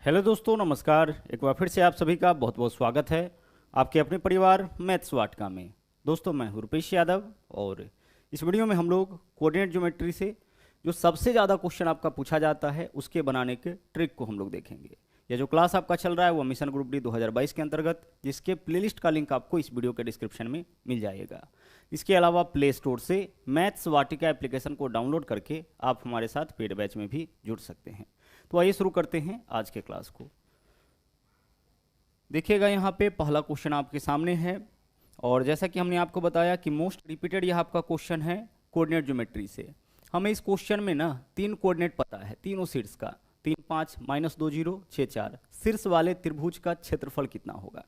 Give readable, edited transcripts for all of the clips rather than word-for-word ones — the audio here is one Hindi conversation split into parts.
हेलो दोस्तों, नमस्कार। एक बार फिर से आप सभी का बहुत बहुत स्वागत है आपके अपने परिवार मैथ्स वाटिका में। दोस्तों, मैं हूं रुपेश यादव और इस वीडियो में हम लोग कोऑर्डिनेट ज्योमेट्री से जो सबसे ज़्यादा क्वेश्चन आपका पूछा जाता है उसके बनाने के ट्रिक को हम लोग देखेंगे। यह जो क्लास आपका चल रहा है वो मिशन ग्रुप डी 2022 के अंतर्गत, जिसके प्लेलिस्ट का लिंक आपको इस वीडियो के डिस्क्रिप्शन में मिल जाएगा। इसके अलावा प्ले स्टोर से मैथ्स वाटिका एप्लीकेशन को डाउनलोड करके आप हमारे साथ पेड बैच में भी जुड़ सकते हैं। तो आइए शुरू करते हैं आज के क्लास को। देखिएगा, यहाँ पे पहला क्वेश्चन आपके सामने है और जैसा कि हमने आपको बताया कि मोस्ट रिपीटेड यह आपका क्वेश्चन है कोऑर्डिनेट ज्योमेट्री से। हमें इस क्वेश्चन में ना तीन कोऑर्डिनेट पता है, तीनों शीर्ष का, 3 5 -2 0 6 4। शीर्ष वाले त्रिभुज का क्षेत्रफल कितना होगा,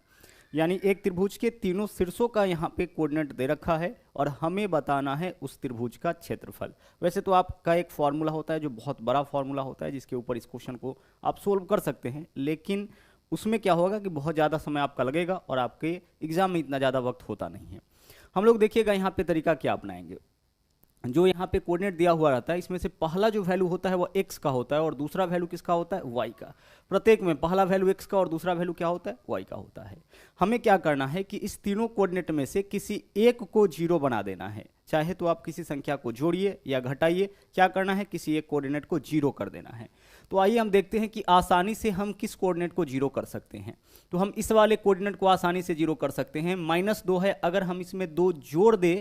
यानी एक त्रिभुज के तीनों शीर्षों का यहाँ पे कोऑर्डिनेट दे रखा है और हमें बताना है उस त्रिभुज का क्षेत्रफल। वैसे तो आपका एक फॉर्मूला होता है जो बहुत बड़ा फॉर्मूला होता है, जिसके ऊपर इस क्वेश्चन को आप सोल्व कर सकते हैं, लेकिन उसमें क्या होगा कि बहुत ज़्यादा समय आपका लगेगा और आपके एग्जाम में इतना ज़्यादा वक्त होता नहीं है। हम लोग देखिएगा यहाँ पे तरीका क्या अपनाएंगे। जो यहाँ पे कोऑर्डिनेट दिया हुआ रहता है इसमें से पहला जो वैल्यू होता है वो x का होता है और दूसरा वैल्यू किसका होता है, y का। प्रत्येक में पहला वैल्यू x का और दूसरा वैल्यू क्या होता है, y का होता है। हमें क्या करना है कि इस तीनों कोऑर्डिनेट में से किसी एक को जीरो बना देना है। चाहे तो आप किसी संख्या को जोड़िए या घटाइए, क्या करना है, किसी एक कोऑर्डिनेट को जीरो कर देना है। तो आइए हम देखते हैं कि आसानी से हम किस कोऑर्डिनेट को जीरो कर सकते हैं। तो हम इस वाले कोऑर्डिनेट को आसानी से जीरो कर सकते हैं। -2 है, अगर हम इसमें 2 जोड़ दे,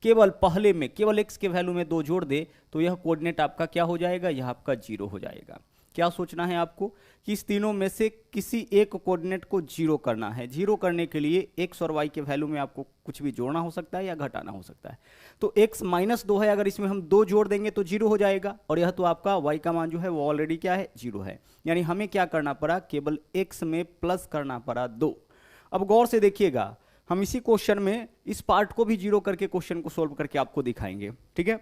केवल पहले में केवल x के वैल्यू में 2 जोड़ दे, तो यह कोऑर्डिनेट आपका क्या हो जाएगा, यह आपका जीरो हो जाएगा। क्या सोचना है आपको कि इस तीनों में से किसी एक कोऑर्डिनेट को जीरो करना है। जीरो करने के लिए x और y के वैल्यू में आपको कुछ भी जोड़ना हो सकता है या घटाना हो सकता है। तो x -2 है, अगर इसमें हम 2 जोड़ देंगे तो जीरो हो जाएगा और यह तो आपका y का मान जो है वो ऑलरेडी क्या है, जीरो है। यानी हमें क्या करना पड़ा, केवल x में प्लस करना पड़ा 2। अब गौर से देखिएगा, हम इसी क्वेश्चन में इस पार्ट को भी जीरो करके क्वेश्चन को सोल्व करके आपको दिखाएंगे, ठीक है।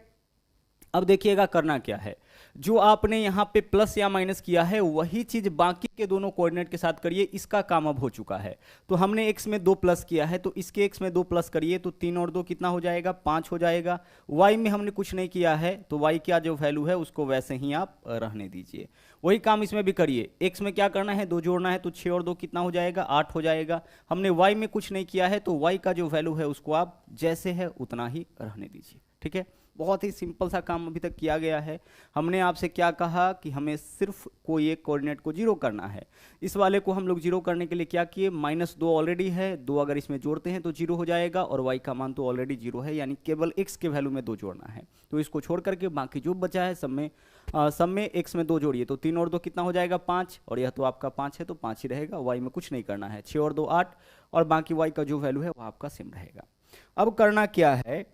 अब देखिएगा करना क्या है, जो आपने यहाँ पे प्लस या माइनस किया है वही चीज बाकी के दोनों कोऑर्डिनेट के साथ करिए। इसका काम अब हो चुका है, तो हमने x में 2 प्लस किया है तो इसके x में 2 प्लस करिए, तो 3 और 2 कितना हो जाएगा, 5 हो जाएगा। y में हमने कुछ नहीं किया है तो y का जो वैल्यू है उसको वैसे ही आप रहने दीजिए। वही काम इसमें भी करिए। x में क्या करना है, 2 जोड़ना है, तो 6 और 2 कितना हो जाएगा, 8 हो जाएगा। हमने y में कुछ नहीं किया है तो y का जो वैल्यू है उसको आप जैसे है उतना ही रहने दीजिए, ठीक है। बहुत ही सिंपल सा काम अभी तक किया गया है। हमने आपसे क्या कहा कि हमें सिर्फ कोई एक कोऑर्डिनेट को जीरो करना है। इस वाले को हम लोग जीरो करने के लिए क्या किए, -2 ऑलरेडी है, 2 अगर इसमें जोड़ते हैं तो जीरो हो जाएगा और y का मान तो ऑलरेडी जीरो है, यानी केवल x के वैल्यू में 2 जोड़ना है। तो इसको छोड़ करके बाकी जो बचा है सब में x में 2 जोड़िए, तो 3 और 2 कितना हो जाएगा, 5, और यह तो आपका 5 है तो 5 ही रहेगा। y में कुछ नहीं करना है, 6 और 2 8, और बाकी y का जो वैल्यू है वह आपका सेम रहेगा। अब करना क्या है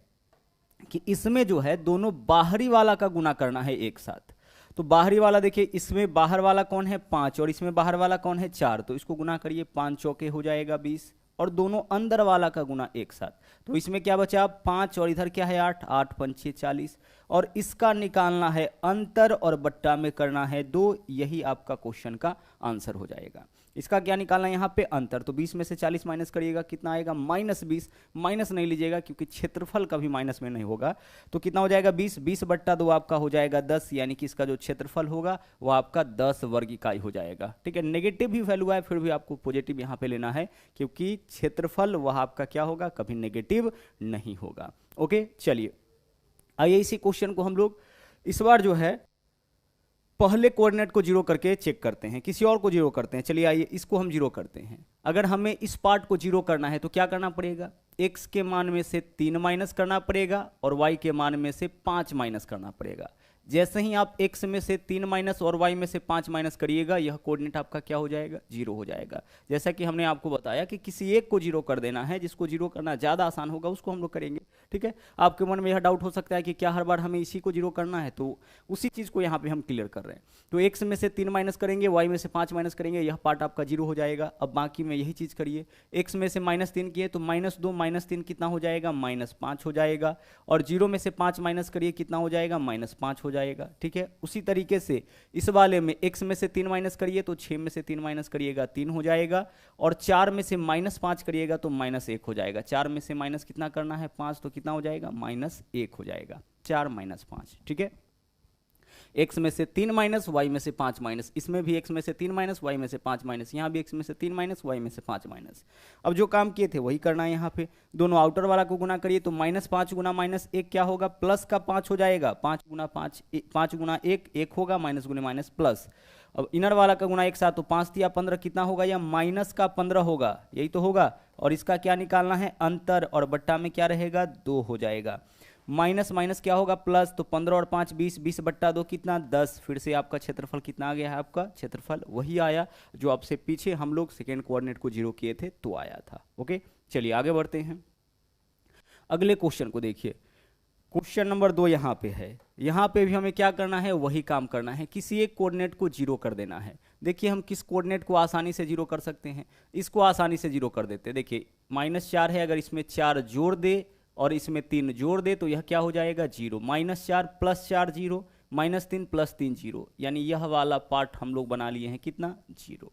कि इसमें जो है दोनों बाहरी वाला का गुना करना है एक साथ। तो बाहरी वाला देखिए, इसमें बाहर वाला कौन है, 5, और इसमें बाहर वाला कौन है, 4, तो इसको गुना करिए, 5 चौके हो जाएगा 20, और दोनों अंदर वाला का गुना एक साथ। तो इसमें क्या बचा, 5, और इधर क्या है 8, 8 पंचे 40, और इसका निकालना है अंतर और बट्टा में करना है 2। यही आपका क्वेश्चन का आंसर हो जाएगा। इसका क्या निकालना है यहाँ पे, अंतर। तो 20 में से 40 माइनस करिएगा, कितना आएगा, -20। माइनस नहीं लीजिएगा क्योंकि क्षेत्रफल कभी माइनस में नहीं होगा, तो कितना हो जाएगा 20, 20/2 आपका हो जाएगा 10, यानी कि इसका जो क्षेत्रफल होगा वो आपका 10 वर्ग इकाई हो जाएगा, ठीक है। नेगेटिव भी वैल्यू है फिर भी आपको पॉजिटिव यहाँ पे लेना है, क्योंकि क्षेत्रफल वह आपका क्या होगा, कभी नेगेटिव नहीं होगा। ओके, चलिए आइए इसी क्वेश्चन को हम लोग इस बार जो है पहले कोऑर्डिनेट को जीरो करके चेक करते हैं, किसी और को जीरो करते हैं। चलिए आइए इसको हम जीरो करते हैं। अगर हमें इस पार्ट को जीरो करना है तो क्या करना पड़ेगा, x के मान में से 3 माइनस करना पड़ेगा और y के मान में से 5 माइनस करना पड़ेगा। जैसे ही आप x में से 3 माइनस और y में से 5 माइनस करिएगा, यह कोऑर्डिनेट आपका क्या हो जाएगा, जीरो हो जाएगा। जैसा कि हमने आपको बताया कि किसी एक को जीरो कर देना है, जिसको जीरो करना ज़्यादा आसान होगा उसको हम लोग करेंगे, ठीक है। आपके मन में यह डाउट हो सकता है कि क्या हर बार हमें इसी को जीरो करना है, तो उसी चीज़ को यहाँ पे हम क्लियर कर रहे हैं। तो x में से 3 माइनस करेंगे, y में से 5 माइनस करेंगे, यह पार्ट आपका जीरो हो जाएगा। अब बाकी में यही चीज़ करिए, x में से -3 किए तो -2 -3 कितना हो जाएगा, -5 हो जाएगा, और 0 में से 5 माइनस करिए, कितना हो जाएगा, -5 हो जाएगा, ठीक है। उसी तरीके से इस वाले में x में से 3 माइनस करिए तो 6 में से 3 माइनस करिएगा, 3 हो जाएगा, और 4 में से -5 करिएगा तो -1 हो जाएगा। 4 में से माइनस कितना करना है, 5, तो कितना हो जाएगा, -1 हो जाएगा, 4 - 5, ठीक है। x में से 3 माइनस, y में से 5 माइनस, इसमें भी x में से 3 माइनस, y में से 5 माइनस, यहाँ भी x में से 3 माइनस, y में से 5 माइनस। अब जो काम किए थे वही करना है यहाँ पे, दोनों आउटर वाला को गुना करिए तो -5 गुना -1 क्या होगा, प्लस का 5 हो जाएगा, 5 गुना 5, 5 गुना 1 1 होगा, माइनस गुने माइनस प्लस। अब इनर वाला का गुना एक साथ, तो 5 तिया 15 कितना होगा, या माइनस का 15 होगा, यही तो होगा। और इसका क्या निकालना है, अंतर, और बट्टा में क्या रहेगा, 2 हो जाएगा। माइनस माइनस क्या होगा, प्लस, तो 15 और 5 20, 20 बट्टा 2 कितना, 10। फिर से आपका क्षेत्रफल कितना आ गया है, आपका क्षेत्रफल वही आया जो आपसे पीछे हम लोग सेकेंड कोऑर्डिनेट को 0 किए थे तो आया था। ओके, चलिए आगे बढ़ते हैं। अगले क्वेश्चन को देखिए, क्वेश्चन नंबर 2 यहाँ पे है। यहाँ पे भी हमें क्या करना है, वही काम करना है, किसी एक कोऑर्डिनेट को 0 कर देना है। देखिए हम किस कोऑर्डिनेट को आसानी से 0 कर सकते हैं, इसको आसानी से 0 कर देते हैं। देखिए -4 है, अगर इसमें 4 जोड़ दे और इसमें 3 जोड़ दे तो यह क्या हो जाएगा, 0। -4 + 4 0, -3 + 3 0, यानी यह वाला पार्ट हम लोग बना लिए हैं कितना, 0।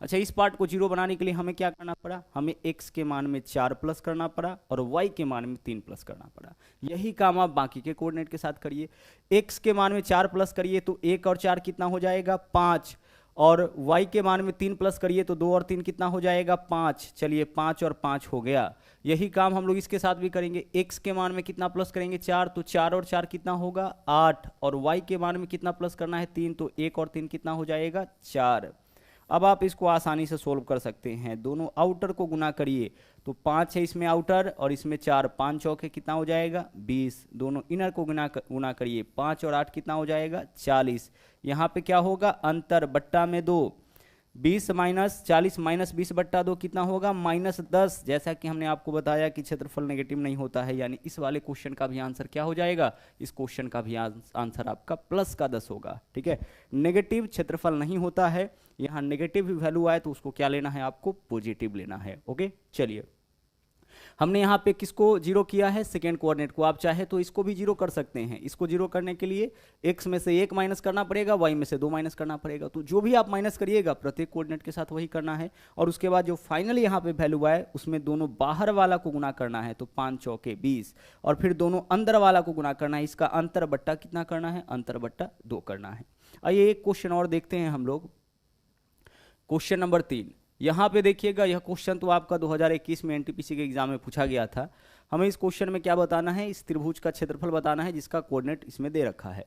अच्छा, इस पार्ट को 0 बनाने के लिए हमें क्या करना पड़ा, हमें x के मान में 4 प्लस करना पड़ा और y के मान में 3 प्लस करना पड़ा। यही काम आप बाकी के कोऑर्डिनेट के साथ करिए। x के मान में 4 प्लस करिए तो 1 और 4 कितना हो जाएगा, 5, और y के मान में 3 प्लस करिए तो 2 और 3 कितना हो जाएगा, 5। चलिए 5 और 5 हो गया। यही काम हम लोग इसके साथ भी करेंगे। x के मान में कितना प्लस करेंगे, 4, तो 4 और 4 कितना होगा, 8, और y के मान में कितना प्लस करना है, 3, तो 1 और 3 कितना हो जाएगा, 4। अब आप इसको आसानी से सोल्व कर सकते हैं, दोनों आउटर को गुना करिए तो 5 है इसमें आउटर और इसमें 4, 5 चौके कितना हो जाएगा, 20। दोनों इनर को गुना करिए, 5 और 8 कितना हो जाएगा, 40। यहाँ पे क्या होगा, अंतर बट्टा में 2, 20 माइनस 40 माइनस 20 बट्टा 2 कितना होगा, -10। जैसा कि हमने आपको बताया कि क्षेत्रफल नेगेटिव नहीं होता है, यानी इस वाले क्वेश्चन का भी आंसर क्या हो जाएगा, इस क्वेश्चन का भी आंसर आपका +10 होगा। ठीक है, नेगेटिव क्षेत्रफल नहीं होता है, यहाँ नेगेटिव वैल्यू आए तो उसको क्या लेना है, आपको पॉजिटिव लेना है। ओके, चलिए हमने यहाँ पे किसको 0 किया है, सेकेंड कोऑर्डिनेट को। आप चाहे तो इसको भी 0 कर सकते हैं। इसको 0 करने के लिए x में से 1 माइनस करना पड़ेगा, y में से 2 माइनस करना पड़ेगा। तो जो भी आप माइनस करिएगा प्रत्येक कोऑर्डिनेट के साथ वही करना है। और उसके बाद जो फाइनल यहाँ पे वैल्यू आए उसमें दोनों बाहर वाला को गुना करना है, तो 5 चौके 20, और फिर दोनों अंदर वाला को गुना करना है। इसका अंतर बट्टा कितना करना है, अंतर बट्टा 2 करना है। आइए एक क्वेश्चन और देखते हैं हम लोग, क्वेश्चन नंबर 3। यहाँ पे देखिएगा, यह क्वेश्चन तो आपका 2021 में एनटीपीसी के एग्जाम में पूछा गया था। हमें इस क्वेश्चन में क्या बताना है, इस त्रिभुज का क्षेत्रफल बताना है जिसका कोऑर्डिनेट इसमें दे रखा है।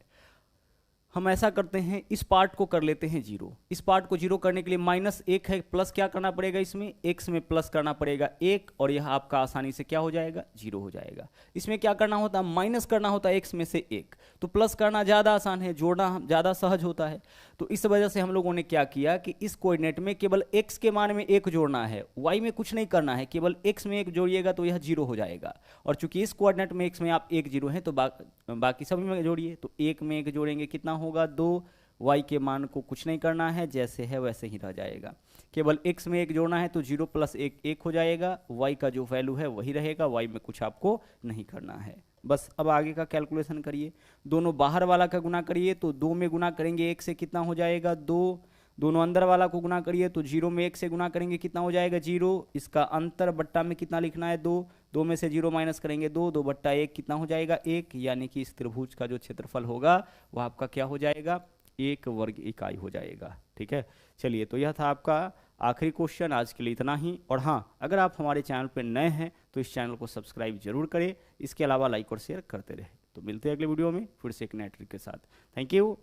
हम ऐसा करते हैं, इस पार्ट को कर लेते हैं 0। इस पार्ट को 0 करने के लिए -1 है, प्लस क्या करना पड़ेगा, इसमें x में प्लस करना पड़ेगा 1, और यह आपका आसानी से क्या हो जाएगा, 0 हो जाएगा। इसमें क्या करना होता है, माइनस करना होता है x में से 1, तो प्लस करना ज़्यादा आसान है, जोड़ना ज़्यादा सहज होता है। तो इस वजह से हम लोगों ने क्या किया कि इस कोऑर्डिनेट में केवल x के मान में 1 जोड़ना है, y में कुछ नहीं करना है, केवल x में 1 जोड़िएगा तो यह 0 हो जाएगा। और चूंकि इस कोऑर्डिनेट में x में आप 1 0 है तो बाकी सभी में जोड़िए, तो 1 में 1 जोड़ेंगे कितना होगा, 2। y के मान को कुछ नहीं करना है, जैसे है वैसे ही रह जाएगा। केवल x में 1 जोड़ना है तो 0 + 1 1 हो जाएगा। y का जो वैल्यू है वही रहेगा, y में कुछ आपको नहीं करना है। बस अब आगे का कैलकुलेशन करिए। दोनों बाहर वाला का गुना करिए तो 2 में गुना करेंगे 1 से कितना हो जाएगा, 2। दोनों अंदर वाला को गुना करिए तो 0 में 1 से गुना करेंगे कितना हो जाएगा, 0। इसका अंतर बट्टा में कितना लिखना है, 2। 2 में से 0 माइनस करेंगे 2, 2 बट्टा 1 कितना हो जाएगा, 1। यानी कि इस त्रिभुज का जो क्षेत्रफल होगा वह आपका क्या हो जाएगा, 1 वर्ग इकाई हो जाएगा। ठीक है, चलिए तो यह था आपका आखिरी क्वेश्चन। आज के लिए इतना ही। और हाँ, अगर आप हमारे चैनल पर नए हैं तो इस चैनल को सब्सक्राइब जरूर करें, इसके अलावा लाइक और शेयर करते रहें। तो मिलते हैं अगले वीडियो में फिर से एक नए ट्रिक के साथ। थैंक यू,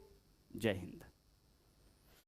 जय हिंद।